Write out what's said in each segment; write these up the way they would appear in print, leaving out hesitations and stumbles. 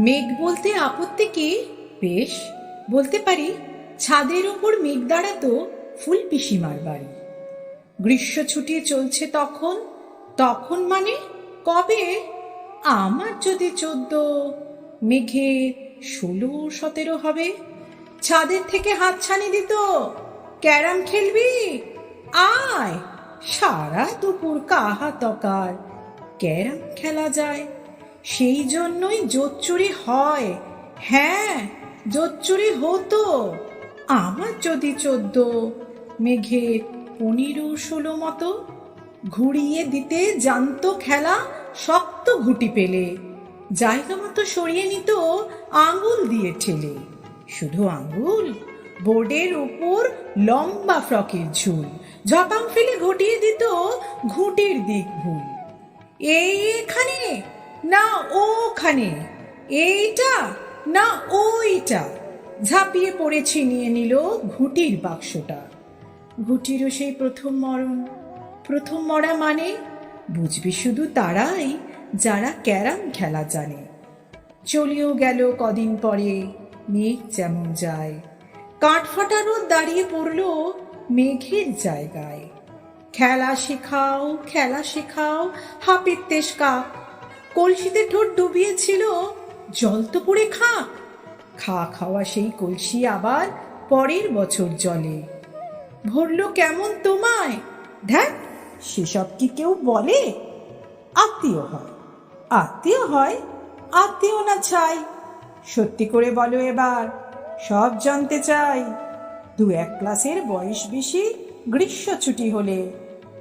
মেঘ বলতে আপত্তি কি? বেশ, বলতে পারি ছাদের ওপর মেঘ দাঁড়াতো ফুল পিসিমার বাড়ি। গ্রীষ্ম ছুটি চলছে তখন, তখন মানে কবে? আমার যদি 14, মেঘে 16-17 হবে। ছাদের থেকে হাতছানি দিত, ক্যারাম খেলবি? আয়, সারা দুপুর কাহা তকার ক্যারাম খেলা যায়। সেই জন্যই জোচ্চুরি হয়। হ্যাঁ, জোচ্চুরি হতো। আমার যদি 14, মেঘের 15-16 মতো। ঘুরিয়ে দিতে জানতো খেলা শক্ত ঘুটি পেলে, জায়গা মতো সরিয়ে নিত আঙুল দিয়ে ঠেলে। শুধু আঙুল, বোর্ডের উপর লম্বা ফ্রকের ঝুল, ঝপাং ফেলে ঘটিয়ে দিত ঘুঁটির দিক ভুল। এই এখানে না ওখানে, এইটা না ওইটা, ঝাঁপিয়ে পড়ে ছিনিয়ে নিল ঘুঁটির বাক্সটা। ঘুঁটিরও সেই প্রথম মরণ। প্রথম মরা মানে বুঝবি শুধু তারাই যারা ক্যারাম খেলা জানে। চলেও গেল কদিন পরে মেঘ যেমন যায়, কাঠফাটা রোদ দাঁড়িয়ে পড়ল মেঘের জায়গায়। খেলা শেখাও, খেলা শেখাও, হাপির তেজ কাক। কলসিতে ঠোঁট ডুবিয়েছিল, জল তো পড়ে খাক। খাওয়া সেই কলসি আবার পরের বছর জলে ভরল কেমন তোমায়। ধ্যান, সেসব কি কেউ বলে? আত্মীয় হয়, আত্মীয় হয়, আত্মীয় না ছাই। সত্যি করে বলো এবার, সব জানতে চাই। 2-1 ক্লাসের বয়স বেশি গ্রীষ্ম ছুটি হলে,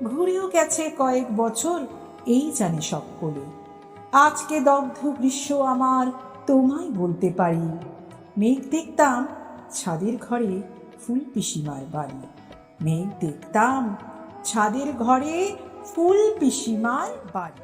ঘুরেও গেছে কয়েক বছর এই জানে সকলে। আজকে দগ্ধ গ্রীষ্ম আমার তোমায় বলতে পারি, মেঘ দেখতাম ছাদের ঘরে ফুল পিসিমার বাড়ি। মেঘ দেখতাম ছাদের ঘরে ফুল পিসিমার বাড়ি।